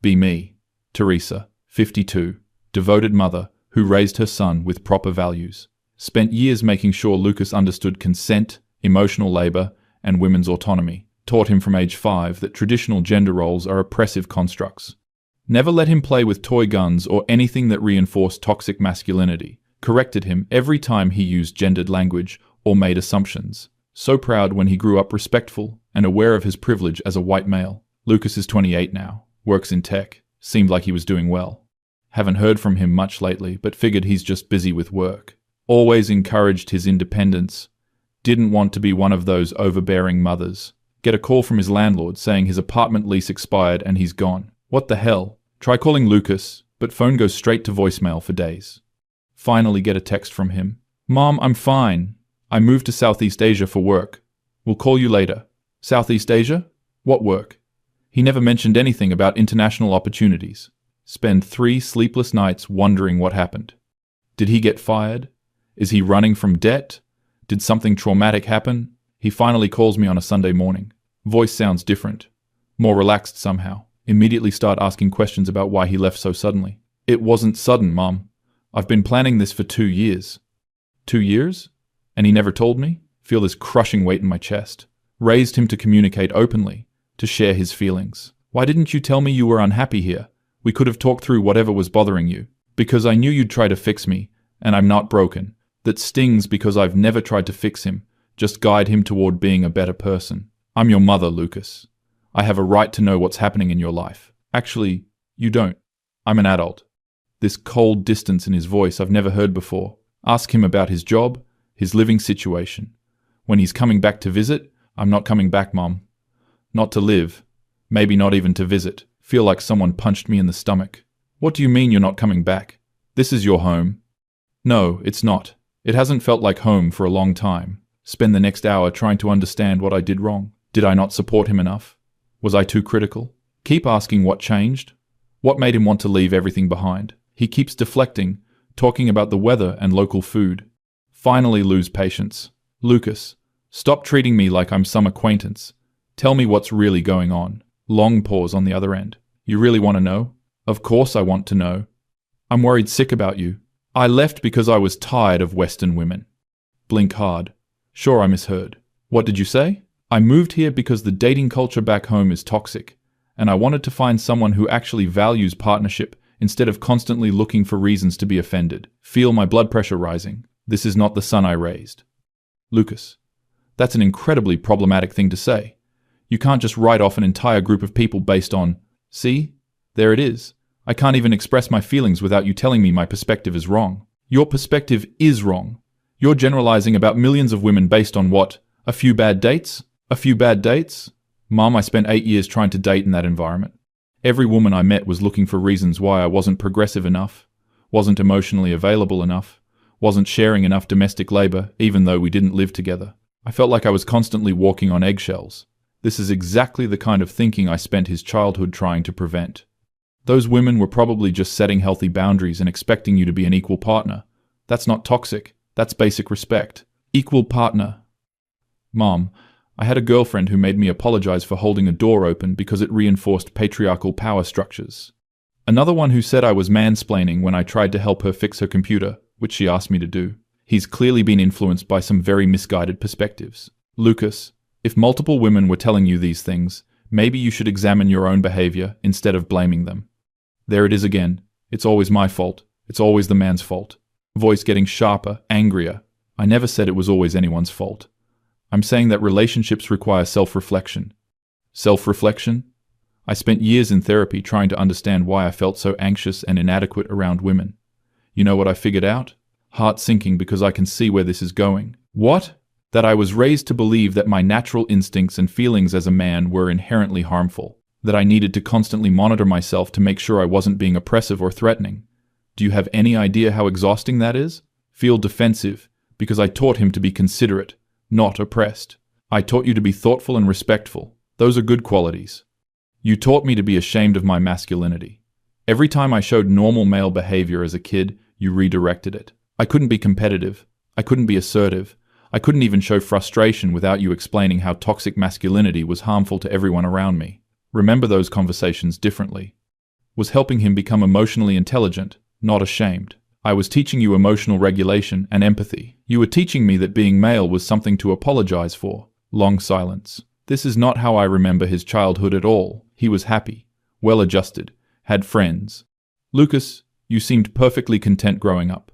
Be me. Teresa, 52, devoted mother who raised her son with proper values. Spent years making sure Lucas understood consent, emotional labor, and women's autonomy. Taught him from age 5 that traditional gender roles are oppressive constructs. Never let him play with toy guns or anything that reinforced toxic masculinity. Corrected him every time he used gendered language or made assumptions. So proud when he grew up respectful and aware of his privilege as a white male. Lucas is 28 now, works in tech, seemed like he was doing well. Haven't heard from him much lately, but figured he's just busy with work. Always encouraged his independence. Didn't want to be one of those overbearing mothers. Get a call from his landlord saying his apartment lease expired and he's gone. What the hell? Try calling Lucas, but phone goes straight to voicemail for days. Finally get a text from him. Mom, I'm fine. I moved to Southeast Asia for work. We'll call you later. Southeast Asia? What work? He never mentioned anything about international opportunities. Spend 3 sleepless nights wondering what happened. Did he get fired? Is he running from debt? Did something traumatic happen? He finally calls me on a Sunday morning. Voice sounds different. More relaxed somehow. Immediately start asking questions about why he left so suddenly. It wasn't sudden, Mom. I've been planning this for 2 years. 2 years? And he never told me? Feel this crushing weight in my chest. Raised him to communicate openly, to share his feelings. Why didn't you tell me you were unhappy here? We could have talked through whatever was bothering you. Because I knew you'd try to fix me, and I'm not broken. That stings because I've never tried to fix him, just guide him toward being a better person. I'm your mother, Lucas. I have a right to know what's happening in your life. Actually, you don't. I'm an adult. This cold distance in his voice I've never heard before. Ask him about his job, his living situation. When he's coming back to visit, I'm not coming back, Mom. Not to live. Maybe not even to visit. Feel like someone punched me in the stomach. What do you mean you're not coming back? This is your home. No, it's not. It hasn't felt like home for a long time. Spend the next hour trying to understand what I did wrong. Did I not support him enough? Was I too critical? Keep asking what changed. What made him want to leave everything behind? He keeps deflecting, talking about the weather and local food. Finally lose patience. Lucas, stop treating me like I'm some acquaintance. Tell me what's really going on. Long pause on the other end. You really want to know? Of course I want to know. I'm worried sick about you. I left because I was tired of Western women. Blink hard. Sure, I misheard. What did you say? I moved here because the dating culture back home is toxic, and I wanted to find someone who actually values partnership instead of constantly looking for reasons to be offended. Feel my blood pressure rising. This is not the son I raised. Lucas, that's an incredibly problematic thing to say. You can't just write off an entire group of people based on, see? There it is. I can't even express my feelings without you telling me my perspective is wrong. Your perspective is wrong. You're generalizing about millions of women based on what? A few bad dates? A few bad dates? Mom, I spent 8 years trying to date in that environment. Every woman I met was looking for reasons why I wasn't progressive enough, wasn't emotionally available enough, wasn't sharing enough domestic labor, even though we didn't live together. I felt like I was constantly walking on eggshells. This is exactly the kind of thinking I spent his childhood trying to prevent. Those women were probably just setting healthy boundaries and expecting you to be an equal partner. That's not toxic. That's basic respect. Equal partner. Mom, I had a girlfriend who made me apologize for holding a door open because it reinforced patriarchal power structures. Another one who said I was mansplaining when I tried to help her fix her computer, which she asked me to do. He's clearly been influenced by some very misguided perspectives. Lucas, if multiple women were telling you these things, maybe you should examine your own behavior instead of blaming them. There it is again. It's always my fault. It's always the man's fault. Voice getting sharper, angrier. I never said it was always anyone's fault. I'm saying that relationships require self-reflection. Self-reflection? I spent years in therapy trying to understand why I felt so anxious and inadequate around women. You know what I figured out? Heart sinking because I can see where this is going. What? That I was raised to believe that my natural instincts and feelings as a man were inherently harmful. That I needed to constantly monitor myself to make sure I wasn't being oppressive or threatening. Do you have any idea how exhausting that is? Feel defensive because I taught him to be considerate, not oppressed. I taught you to be thoughtful and respectful. Those are good qualities. You taught me to be ashamed of my masculinity. Every time I showed normal male behavior as a kid, you redirected it. I couldn't be competitive. I couldn't be assertive. I couldn't even show frustration without you explaining how toxic masculinity was harmful to everyone around me. Remember those conversations differently. was helping him become emotionally intelligent, not ashamed. I was teaching you emotional regulation and empathy. You were teaching me that being male was something to apologize for. Long silence. This is not how I remember his childhood at all. He was happy, well-adjusted, had friends. Lucas, you seemed perfectly content growing up.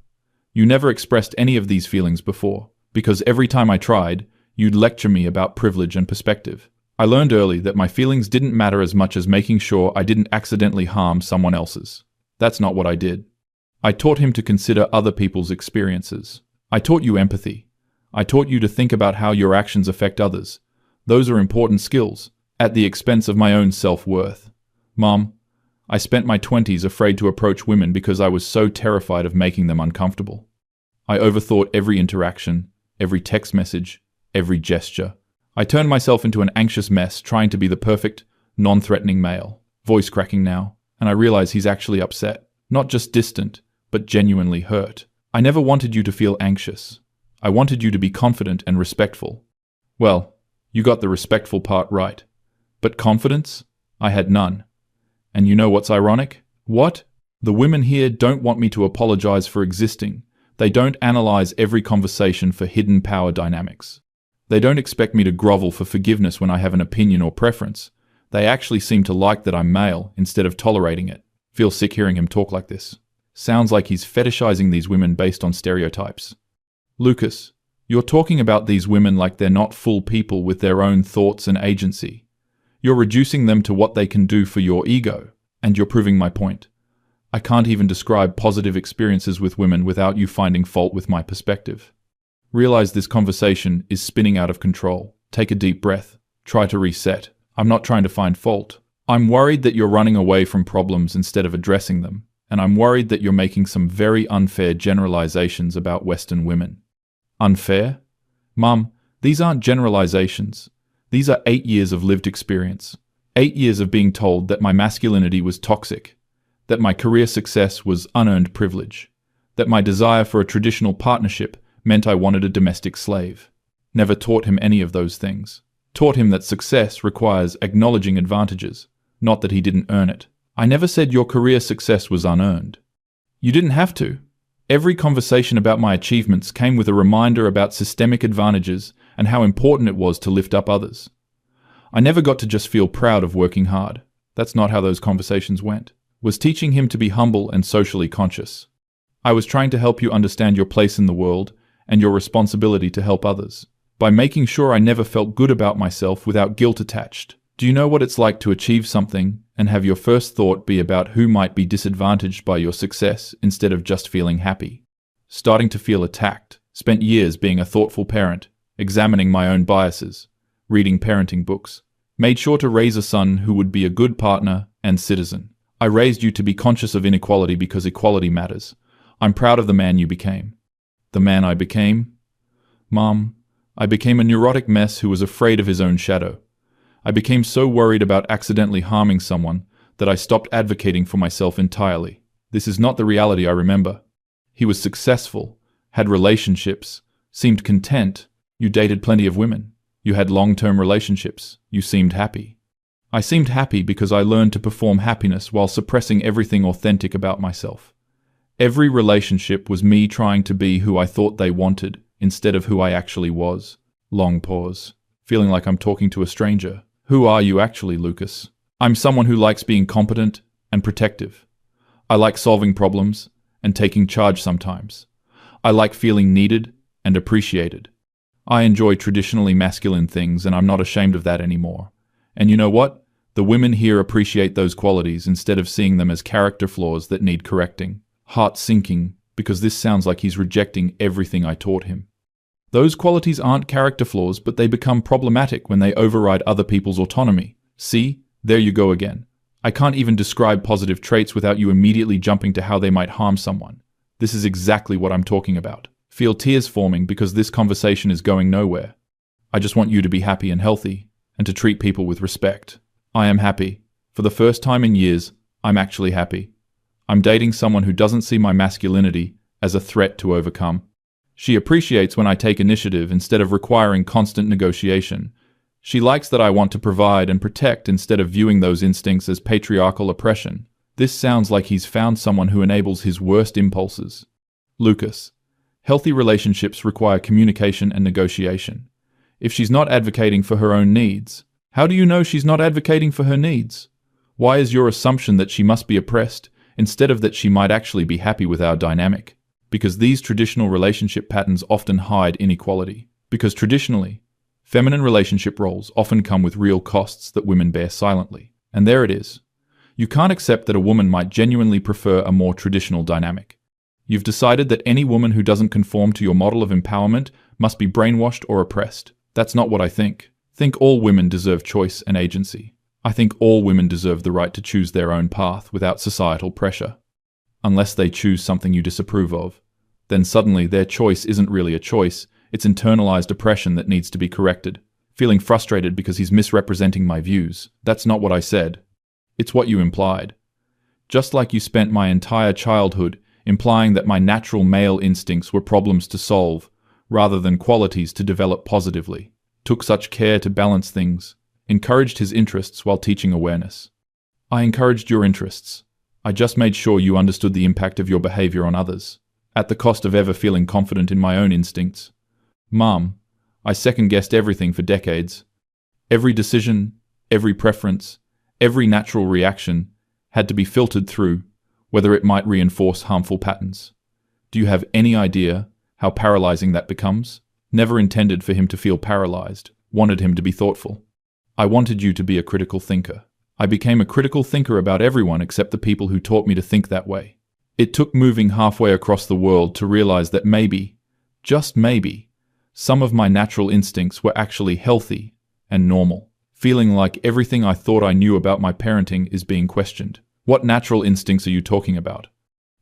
You never expressed any of these feelings before, because every time I tried, you'd lecture me about privilege and perspective. I learned early that my feelings didn't matter as much as making sure I didn't accidentally harm someone else's. That's not what I did. I taught him to consider other people's experiences. I taught you empathy. I taught you to think about how your actions affect others. Those are important skills, at the expense of my own self-worth. Mom, I spent my 20s afraid to approach women because I was so terrified of making them uncomfortable. I overthought every interaction, every text message, every gesture. I turned myself into an anxious mess trying to be the perfect, non-threatening male. Voice cracking now, and I realize he's actually upset. Not just distant, but genuinely hurt. I never wanted you to feel anxious. I wanted you to be confident and respectful. Well, you got the respectful part right. But confidence? I had none. And you know what's ironic? What? The women here don't want me to apologize for existing. They don't analyze every conversation for hidden power dynamics. They don't expect me to grovel for forgiveness when I have an opinion or preference. They actually seem to like that I'm male instead of tolerating it. Feel sick hearing him talk like this. Sounds like he's fetishizing these women based on stereotypes. Lucas, you're talking about these women like they're not full people with their own thoughts and agency. You're reducing them to what they can do for your ego, and you're proving my point. I can't even describe positive experiences with women without you finding fault with my perspective. Realize this conversation is spinning out of control. Take a deep breath. Try to reset. I'm not trying to find fault. I'm worried that you're running away from problems instead of addressing them, and I'm worried that you're making some very unfair generalizations about Western women. Unfair? Mum, these aren't generalizations. These are 8 years of lived experience. 8 years of being told that my masculinity was toxic, that my career success was unearned privilege, that my desire for a traditional partnership meant I wanted a domestic slave. Never taught him any of those things. Taught him that success requires acknowledging advantages, not that he didn't earn it. I never said your career success was unearned. You didn't have to. Every conversation about my achievements came with a reminder about systemic advantages and how important it was to lift up others. I never got to just feel proud of working hard. That's not how those conversations went. Was teaching him to be humble and socially conscious. I was trying to help you understand your place in the world and your responsibility to help others, by making sure I never felt good about myself without guilt attached. Do you know what it's like to achieve something and have your first thought be about who might be disadvantaged by your success instead of just feeling happy? Starting to feel attacked. Spent years being a thoughtful parent, examining my own biases, reading parenting books. Made sure to raise a son who would be a good partner and citizen. I raised you to be conscious of inequality because equality matters. I'm proud of the man you became. The man I became? Mom, I became a neurotic mess who was afraid of his own shadow. I became so worried about accidentally harming someone that I stopped advocating for myself entirely. This is not the reality I remember. He was successful, had relationships, seemed content. You dated plenty of women. You had long-term relationships. You seemed happy. I seemed happy because I learned to perform happiness while suppressing everything authentic about myself. Every relationship was me trying to be who I thought they wanted instead of who I actually was. Long pause. Feeling like I'm talking to a stranger. Who are you actually, Lucas? I'm someone who likes being competent and protective. I like solving problems and taking charge sometimes. I like feeling needed and appreciated. I enjoy traditionally masculine things, and I'm not ashamed of that anymore. And you know what? The women here appreciate those qualities instead of seeing them as character flaws that need correcting. Heart sinking, because this sounds like he's rejecting everything I taught him. Those qualities aren't character flaws, but they become problematic when they override other people's autonomy. See? There you go again. I can't even describe positive traits without you immediately jumping to how they might harm someone. This is exactly what I'm talking about. Feel tears forming because this conversation is going nowhere. I just want you to be happy and healthy, and to treat people with respect. I am happy. For the first time in years, I'm actually happy. I'm dating someone who doesn't see my masculinity as a threat to overcome. She appreciates when I take initiative instead of requiring constant negotiation. She likes that I want to provide and protect instead of viewing those instincts as patriarchal oppression. This sounds like he's found someone who enables his worst impulses. Lucas, healthy relationships require communication and negotiation. If she's not advocating for her own needs, how do you know she's not advocating for her needs? Why is your assumption that she must be oppressed, instead of that she might actually be happy with our dynamic? Because these traditional relationship patterns often hide inequality. Because traditionally, feminine relationship roles often come with real costs that women bear silently. And there it is. You can't accept that a woman might genuinely prefer a more traditional dynamic. You've decided that any woman who doesn't conform to your model of empowerment must be brainwashed or oppressed. That's not what I think. I think all women deserve choice and agency. I think all women deserve the right to choose their own path without societal pressure. Unless they choose something you disapprove of, then suddenly their choice isn't really a choice, it's internalized oppression that needs to be corrected. Feeling frustrated because he's misrepresenting my views. That's not what I said. It's what you implied. Just like you spent my entire childhood implying that my natural male instincts were problems to solve, rather than qualities to develop positively. Took such care to balance things. Encouraged his interests while teaching awareness. I encouraged your interests. I just made sure you understood the impact of your behavior on others, at the cost of ever feeling confident in my own instincts. Mom, I second-guessed everything for decades. Every decision, every preference, every natural reaction had to be filtered through, whether it might reinforce harmful patterns. Do you have any idea how paralyzing that becomes? Never intended for him to feel paralyzed, wanted him to be thoughtful. I wanted you to be a critical thinker. I became a critical thinker about everyone except the people who taught me to think that way. It took moving halfway across the world to realize that maybe, just maybe, some of my natural instincts were actually healthy and normal. Feeling like everything I thought I knew about my parenting is being questioned. What natural instincts are you talking about?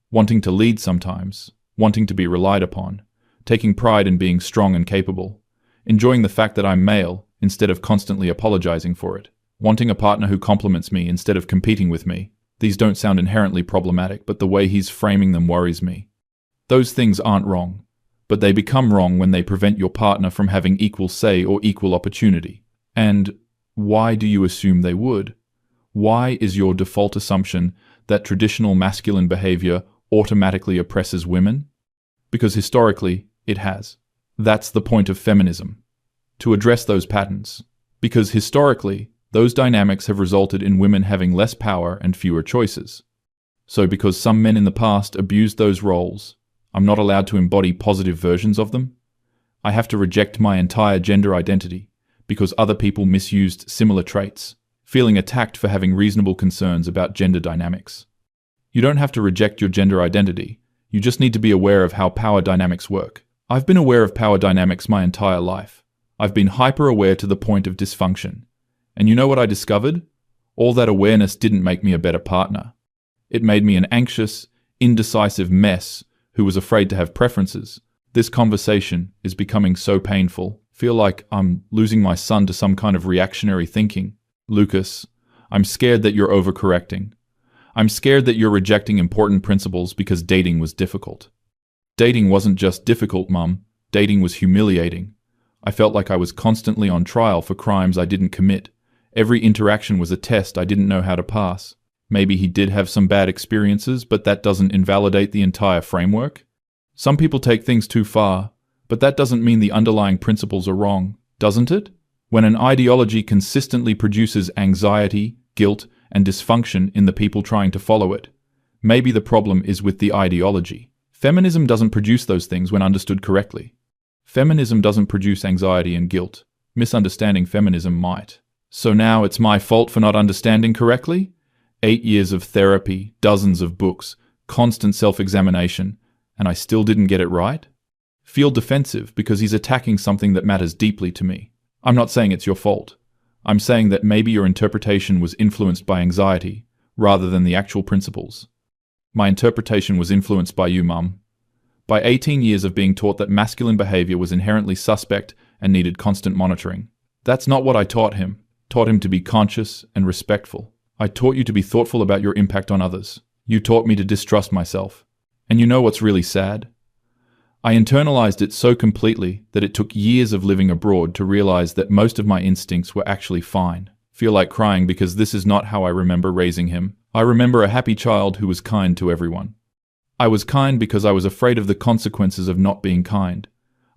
Wanting to lead sometimes, wanting to be relied upon, taking pride in being strong and capable, enjoying the fact that I'm male instead of constantly apologizing for it, wanting a partner who compliments me instead of competing with me. These don't sound inherently problematic, but the way he's framing them worries me. Those things aren't wrong, but they become wrong when they prevent your partner from having equal say or equal opportunity. And why do you assume they would? Why is your default assumption that traditional masculine behavior automatically oppresses women? Because historically, it has. That's the point of feminism. To address those patterns. Because historically, those dynamics have resulted in women having less power and fewer choices. So because some men in the past abused those roles, I'm not allowed to embody positive versions of them? I have to reject my entire gender identity because other people misused similar traits, feeling attacked for having reasonable concerns about gender dynamics. You don't have to reject your gender identity. You just need to be aware of how power dynamics work. I've been aware of power dynamics my entire life. I've been hyper-aware to the point of dysfunction. And you know what I discovered? All that awareness didn't make me a better partner. It made me an anxious, indecisive mess who was afraid to have preferences. This conversation is becoming so painful. Feel like I'm losing my son to some kind of reactionary thinking. Lucas, I'm scared that you're overcorrecting. I'm scared that you're rejecting important principles because dating was difficult. Dating wasn't just difficult, Mum. Dating was humiliating. I felt like I was constantly on trial for crimes I didn't commit. Every interaction was a test I didn't know how to pass. Maybe he did have some bad experiences, but that doesn't invalidate the entire framework. Some people take things too far, but that doesn't mean the underlying principles are wrong, doesn't it? When an ideology consistently produces anxiety, guilt, and dysfunction in the people trying to follow it, maybe the problem is with the ideology. Feminism doesn't produce those things when understood correctly. Feminism doesn't produce anxiety and guilt. Misunderstanding feminism might. So now it's my fault for not understanding correctly? 8 years of therapy, dozens of books, constant self-examination, and I still didn't get it right? Feel defensive because he's attacking something that matters deeply to me. I'm not saying it's your fault. I'm saying that maybe your interpretation was influenced by anxiety, rather than the actual principles. My interpretation was influenced by you, Mum. By 18 years of being taught that masculine behavior was inherently suspect and needed constant monitoring. That's not what I taught him. Taught him to be conscious and respectful. I taught you to be thoughtful about your impact on others. You taught me to distrust myself. And you know what's really sad? I internalized it so completely that it took years of living abroad to realize that most of my instincts were actually fine. Feel like crying because this is not how I remember raising him. I remember a happy child who was kind to everyone. I was kind because I was afraid of the consequences of not being kind.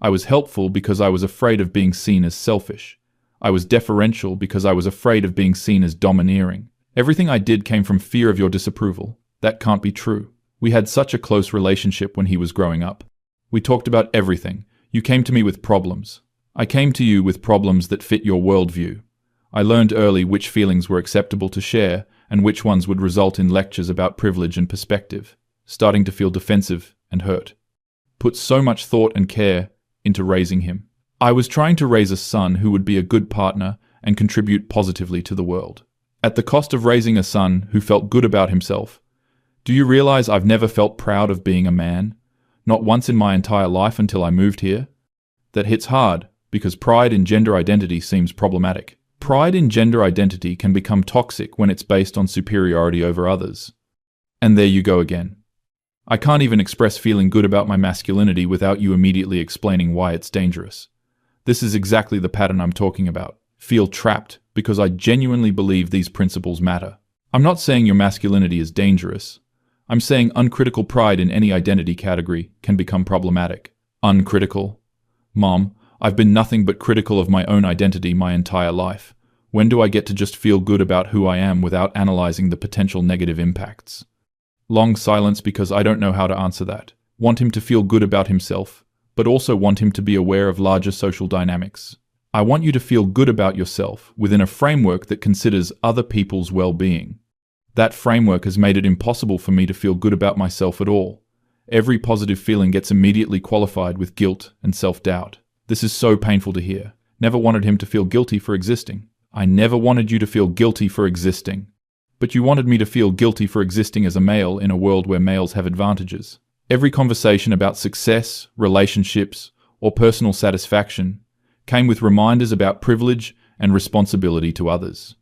I was helpful because I was afraid of being seen as selfish. I was deferential because I was afraid of being seen as domineering. Everything I did came from fear of your disapproval. That can't be true. We had such a close relationship when he was growing up. We talked about everything. You came to me with problems. I came to you with problems that fit your worldview. I learned early which feelings were acceptable to share and which ones would result in lectures about privilege and perspective, starting to feel defensive and hurt. Put so much thought and care into raising him. I was trying to raise a son who would be a good partner and contribute positively to the world. At the cost of raising a son who felt good about himself. Do you realize I've never felt proud of being a man? Not once in my entire life until I moved here? That hits hard because pride in gender identity seems problematic. Pride in gender identity can become toxic when it's based on superiority over others. And there you go again. I can't even express feeling good about my masculinity without you immediately explaining why it's dangerous. This is exactly the pattern I'm talking about. Feel trapped because I genuinely believe these principles matter. I'm not saying your masculinity is dangerous. I'm saying uncritical pride in any identity category can become problematic. Uncritical? Mom, I've been nothing but critical of my own identity my entire life. When do I get to just feel good about who I am without analyzing the potential negative impacts? Long silence because I don't know how to answer that. Want him to feel good about himself, but also want him to be aware of larger social dynamics. I want you to feel good about yourself within a framework that considers other people's well-being. That framework has made it impossible for me to feel good about myself at all. Every positive feeling gets immediately qualified with guilt and self-doubt. This is so painful to hear. Never wanted him to feel guilty for existing. I never wanted you to feel guilty for existing. But you wanted me to feel guilty for existing as a male in a world where males have advantages. Every conversation about success, relationships, or personal satisfaction came with reminders about privilege and responsibility to others.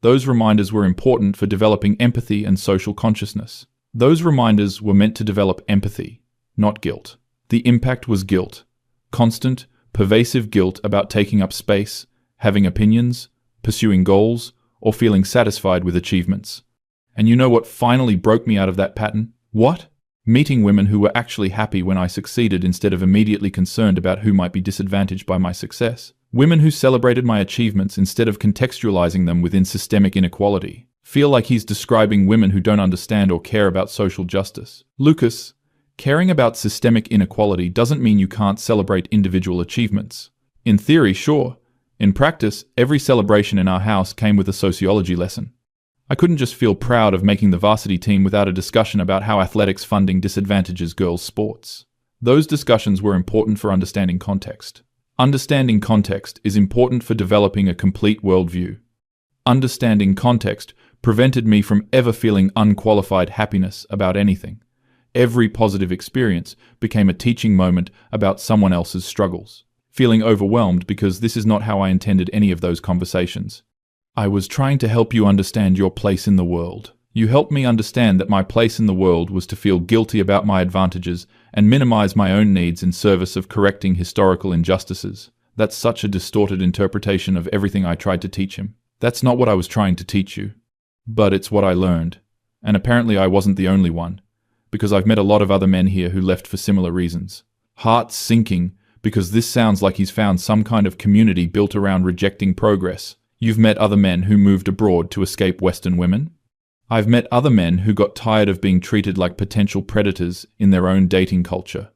Those reminders were important for developing empathy and social consciousness. Those reminders were meant to develop empathy, not guilt. The impact was guilt. Constant, pervasive guilt about taking up space, having opinions, pursuing goals, or feeling satisfied with achievements. And you know what finally broke me out of that pattern? What? Meeting women who were actually happy when I succeeded instead of immediately concerned about who might be disadvantaged by my success. Women who celebrated my achievements instead of contextualizing them within systemic inequality. Feel like he's describing women who don't understand or care about social justice. Lucas, caring about systemic inequality doesn't mean you can't celebrate individual achievements. In theory, sure. In practice, every celebration in our house came with a sociology lesson. I couldn't just feel proud of making the varsity team without a discussion about how athletics funding disadvantages girls' sports. Those discussions were important for understanding context. Understanding context is important for developing a complete worldview. Understanding context prevented me from ever feeling unqualified happiness about anything. Every positive experience became a teaching moment about someone else's struggles. Feeling overwhelmed because this is not how I intended any of those conversations. I was trying to help you understand your place in the world. You helped me understand that my place in the world was to feel guilty about my advantages and minimize my own needs in service of correcting historical injustices. That's such a distorted interpretation of everything I tried to teach him. That's not what I was trying to teach you. But it's what I learned. And apparently I wasn't the only one, because I've met a lot of other men here who left for similar reasons. Heart sinking, because this sounds like he's found some kind of community built around rejecting progress. You've met other men who moved abroad to escape Western women? I've met other men who got tired of being treated like potential predators in their own dating culture.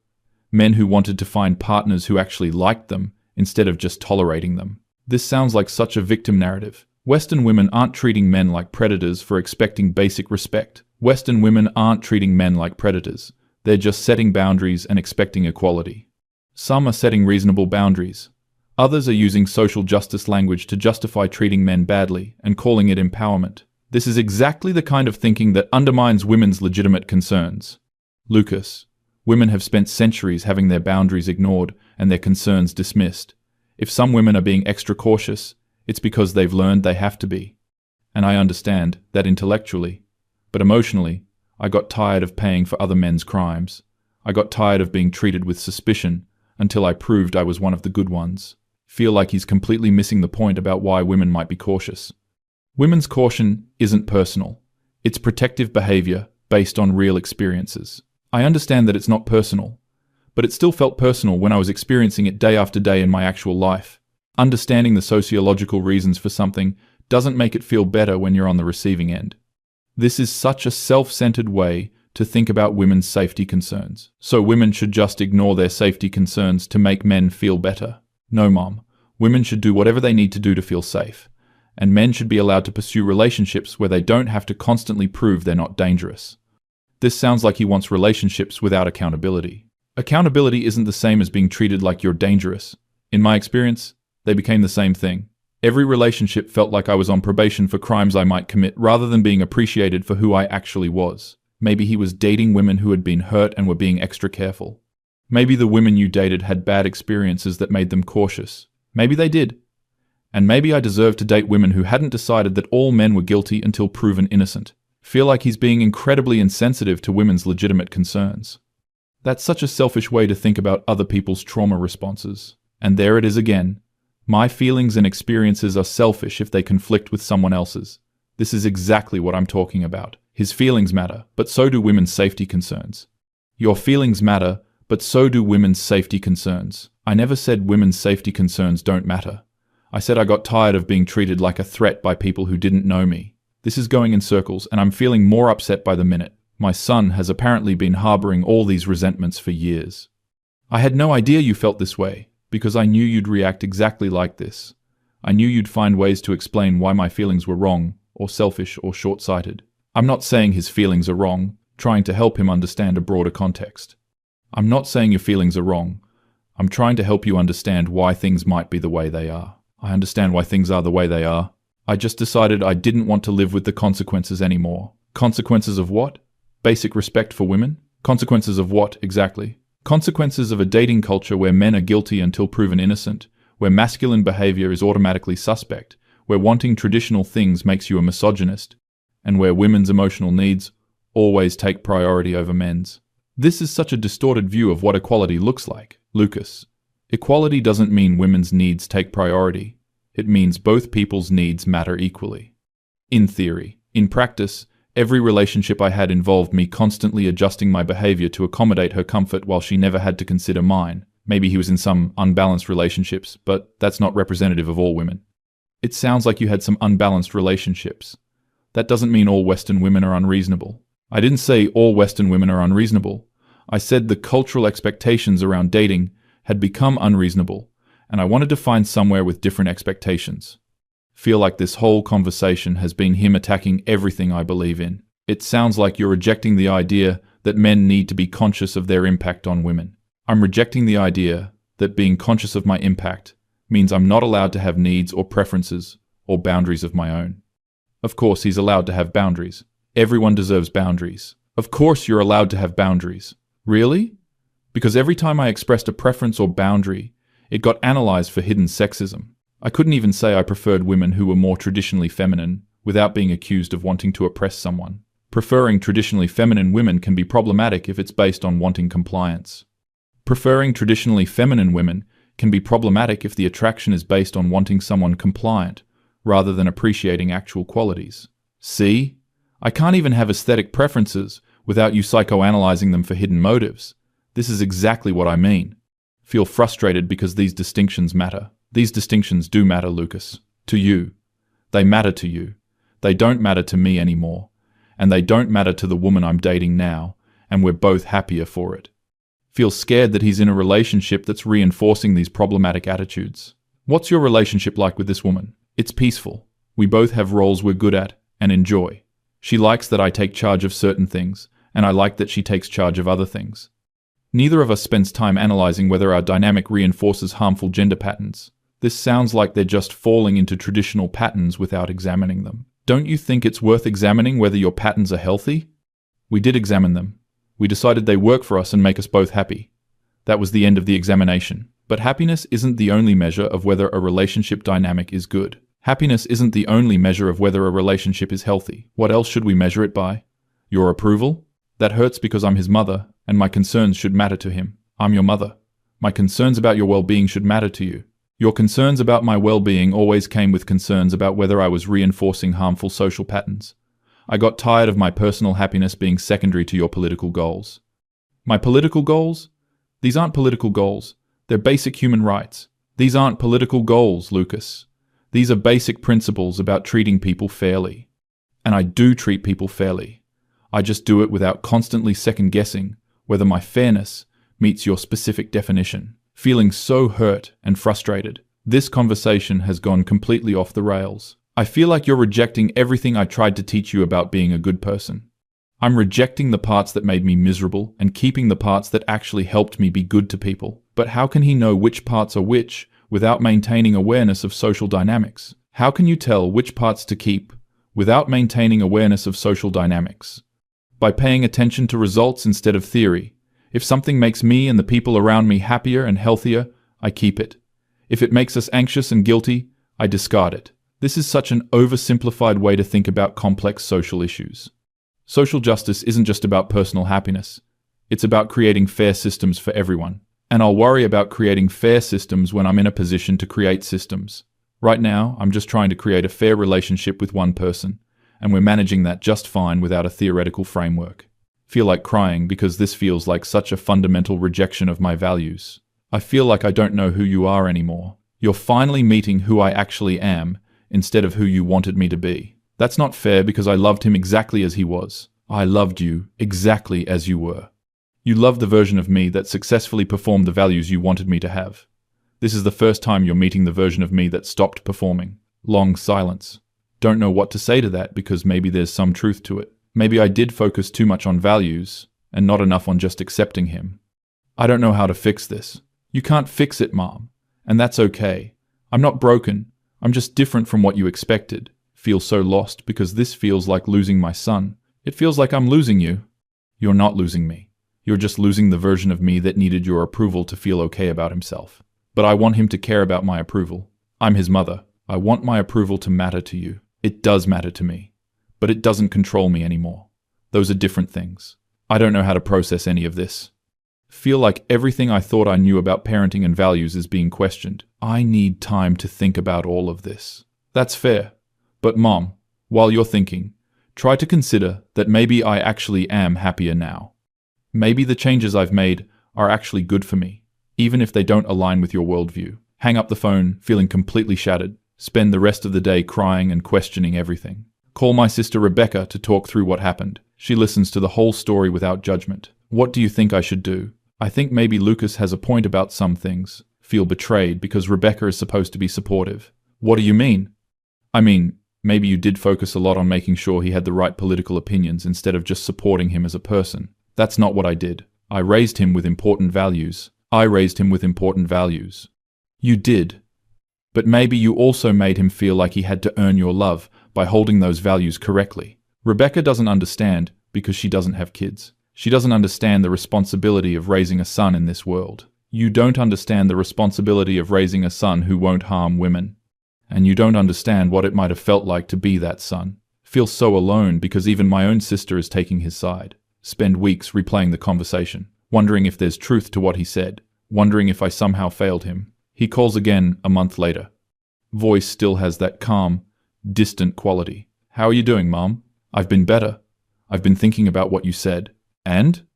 Men who wanted to find partners who actually liked them instead of just tolerating them. This sounds like such a victim narrative. Western women aren't treating men like predators for expecting basic respect. Western women aren't treating men like predators. They're just setting boundaries and expecting equality. Some are setting reasonable boundaries. Others are using social justice language to justify treating men badly and calling it empowerment. This is exactly the kind of thinking that undermines women's legitimate concerns. Lucas, women have spent centuries having their boundaries ignored and their concerns dismissed. If some women are being extra cautious, it's because they've learned they have to be. And I understand that intellectually. But emotionally, I got tired of paying for other men's crimes. I got tired of being treated with suspicion until I proved I was one of the good ones. Feel like he's completely missing the point about why women might be cautious. Women's caution isn't personal. It's protective behavior based on real experiences. I understand that it's not personal, but it still felt personal when I was experiencing it day after day in my actual life. Understanding the sociological reasons for something doesn't make it feel better when you're on the receiving end. This is such a self-centered way to think about women's safety concerns. So women should just ignore their safety concerns to make men feel better. No, Mom. Women should do whatever they need to do to feel safe. And men should be allowed to pursue relationships where they don't have to constantly prove they're not dangerous. This sounds like he wants relationships without accountability. Accountability isn't the same as being treated like you're dangerous. In my experience, they became the same thing. Every relationship felt like I was on probation for crimes I might commit rather than being appreciated for who I actually was. Maybe he was dating women who had been hurt and were being extra careful. Maybe the women you dated had bad experiences that made them cautious. Maybe they did. And maybe I deserved to date women who hadn't decided that all men were guilty until proven innocent. Feel like he's being incredibly insensitive to women's legitimate concerns. That's such a selfish way to think about other people's trauma responses. And there it is again. My feelings and experiences are selfish if they conflict with someone else's. This is exactly what I'm talking about. His feelings matter, but so do women's safety concerns. Your feelings matter, but so do women's safety concerns. I never said women's safety concerns don't matter. I said I got tired of being treated like a threat by people who didn't know me. This is going in circles, and I'm feeling more upset by the minute. My son has apparently been harboring all these resentments for years. I had no idea you felt this way, because I knew you'd react exactly like this. I knew you'd find ways to explain why my feelings were wrong, or selfish, or short-sighted. I'm not saying his feelings are wrong, trying to help him understand a broader context. I'm not saying your feelings are wrong. I'm trying to help you understand why things might be the way they are. I understand why things are the way they are. I just decided I didn't want to live with the consequences anymore. Consequences of what? Basic respect for women? Consequences of what, exactly? Consequences of a dating culture where men are guilty until proven innocent, where masculine behavior is automatically suspect, where wanting traditional things makes you a misogynist, and where women's emotional needs always take priority over men's. This is such a distorted view of what equality looks like. Lucas, equality doesn't mean women's needs take priority. It means both people's needs matter equally. In theory. In practice, every relationship I had involved me constantly adjusting my behavior to accommodate her comfort while she never had to consider mine. Maybe he was in some unbalanced relationships, but that's not representative of all women. It sounds like you had some unbalanced relationships. That doesn't mean all Western women are unreasonable. I didn't say all Western women are unreasonable. I said the cultural expectations around dating had become unreasonable, and I wanted to find somewhere with different expectations. Feel like this whole conversation has been him attacking everything I believe in. It sounds like you're rejecting the idea that men need to be conscious of their impact on women. I'm rejecting the idea that being conscious of my impact means I'm not allowed to have needs or preferences or boundaries of my own. Of course, he's allowed to have boundaries. Everyone deserves boundaries. Of course you're allowed to have boundaries. Really? Because every time I expressed a preference or boundary, it got analyzed for hidden sexism. I couldn't even say I preferred women who were more traditionally feminine without being accused of wanting to oppress someone. Preferring traditionally feminine women can be problematic if it's based on wanting compliance. Preferring traditionally feminine women can be problematic if the attraction is based on wanting someone compliant rather than appreciating actual qualities. See? I can't even have aesthetic preferences without you psychoanalyzing them for hidden motives. This is exactly what I mean. Feel frustrated because these distinctions matter. These distinctions do matter, Lucas. To you. They matter to you. They don't matter to me anymore. And they don't matter to the woman I'm dating now, and we're both happier for it. Feel scared that he's in a relationship that's reinforcing these problematic attitudes. What's your relationship like with this woman? It's peaceful. We both have roles we're good at and enjoy. She likes that I take charge of certain things, and I like that she takes charge of other things. Neither of us spends time analyzing whether our dynamic reinforces harmful gender patterns. This sounds like they're just falling into traditional patterns without examining them. Don't you think it's worth examining whether your patterns are healthy? We did examine them. We decided they work for us and make us both happy. That was the end of the examination. But happiness isn't the only measure of whether a relationship dynamic is good. Happiness isn't the only measure of whether a relationship is healthy. What else should we measure it by? Your approval? That hurts because I'm his mother, and my concerns should matter to him. I'm your mother. My concerns about your well-being should matter to you. Your concerns about my well-being always came with concerns about whether I was reinforcing harmful social patterns. I got tired of my personal happiness being secondary to your political goals. My political goals? These aren't political goals. They're basic human rights. These aren't political goals, Lucas. These are basic principles about treating people fairly. And I do treat people fairly. I just do it without constantly second-guessing whether my fairness meets your specific definition. Feeling so hurt and frustrated, this conversation has gone completely off the rails. I feel like you're rejecting everything I tried to teach you about being a good person. I'm rejecting the parts that made me miserable and keeping the parts that actually helped me be good to people. But how can he know which parts are which without maintaining awareness of social dynamics? How can you tell which parts to keep without maintaining awareness of social dynamics? By paying attention to results instead of theory. If something makes me and the people around me happier and healthier, I keep it. If it makes us anxious and guilty, I discard it. This is such an oversimplified way to think about complex social issues. Social justice isn't just about personal happiness. It's about creating fair systems for everyone. And I'll worry about creating fair systems when I'm in a position to create systems. Right now, I'm just trying to create a fair relationship with one person, and we're managing that just fine without a theoretical framework. Feel like crying because this feels like such a fundamental rejection of my values. I feel like I don't know who you are anymore. You're finally meeting who I actually am, instead of who you wanted me to be. That's not fair because I loved him exactly as he was. I loved you exactly as you were. You loved the version of me that successfully performed the values you wanted me to have. This is the first time you're meeting the version of me that stopped performing. Long silence. Don't know what to say to that because maybe there's some truth to it. Maybe I did focus too much on values and not enough on just accepting him. I don't know how to fix this. You can't fix it, Mom. And that's okay. I'm not broken. I'm just different from what you expected. Feel so lost because this feels like losing my son. It feels like I'm losing you. You're not losing me. You're just losing the version of me that needed your approval to feel okay about himself. But I want him to care about my approval. I'm his mother. I want my approval to matter to you. It does matter to me. But it doesn't control me anymore. Those are different things. I don't know how to process any of this. Feel like everything I thought I knew about parenting and values is being questioned. I need time to think about all of this. That's fair. But Mom, while you're thinking, try to consider that maybe I actually am happier now. Maybe the changes I've made are actually good for me, even if they don't align with your worldview. Hang up the phone, feeling completely shattered. Spend the rest of the day crying and questioning everything. Call my sister Rebecca to talk through what happened. She listens to the whole story without judgment. What do you think I should do? I think maybe Lucas has a point about some things. Feel betrayed because Rebecca is supposed to be supportive. What do you mean? I mean, maybe you did focus a lot on making sure he had the right political opinions instead of just supporting him as a person. That's not what I did. I raised him with important values. You did. But maybe you also made him feel like he had to earn your love by holding those values correctly. Rebecca doesn't understand because she doesn't have kids. She doesn't understand the responsibility of raising a son in this world. You don't understand the responsibility of raising a son who won't harm women. And you don't understand what it might have felt like to be that son. Feel so alone because even my own sister is taking his side. Spend weeks replaying the conversation, wondering if there's truth to what he said, wondering if I somehow failed him. He calls again a month later. Voice still has that calm, distant quality. How are you doing, Mom? I've been better. I've been thinking about what you said. And?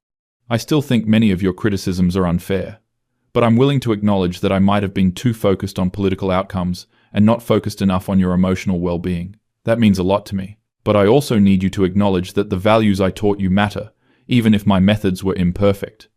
I still think many of your criticisms are unfair. But I'm willing to acknowledge that I might have been too focused on political outcomes and not focused enough on your emotional well-being. That means a lot to me. But I also need you to acknowledge that the values I taught you matter, even if my methods were imperfect.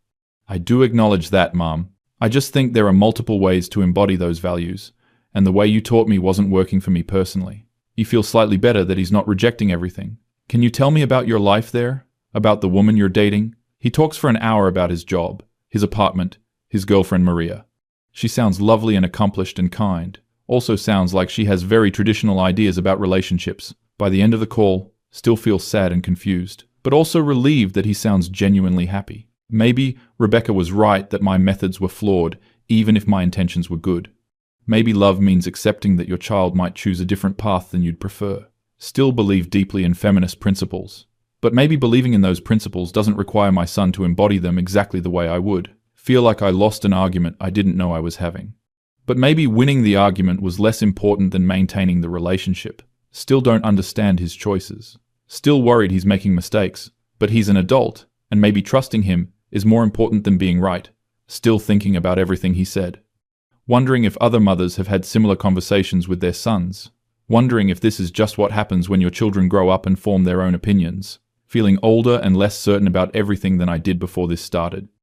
I do acknowledge that, Mom. I just think there are multiple ways to embody those values, and the way you taught me wasn't working for me personally. You feel slightly better that he's not rejecting everything. Can you tell me about your life there? About the woman you're dating? He talks for an hour about his job, his apartment, his girlfriend Maria. She sounds lovely and accomplished and kind. Also sounds like she has very traditional ideas about relationships. By the end of the call, still feels sad and confused, but also relieved that he sounds genuinely happy. Maybe Rebecca was right that my methods were flawed, even if my intentions were good. Maybe love means accepting that your child might choose a different path than you'd prefer. Still believe deeply in feminist principles. But maybe believing in those principles doesn't require my son to embody them exactly the way I would. Feel like I lost an argument I didn't know I was having. But maybe winning the argument was less important than maintaining the relationship. Still don't understand his choices. Still worried he's making mistakes, but he's an adult, and maybe trusting him is more important than being right. Still thinking about everything he said. Wondering if other mothers have had similar conversations with their sons. Wondering if this is just what happens when your children grow up and form their own opinions. Feeling older and less certain about everything than I did before this started.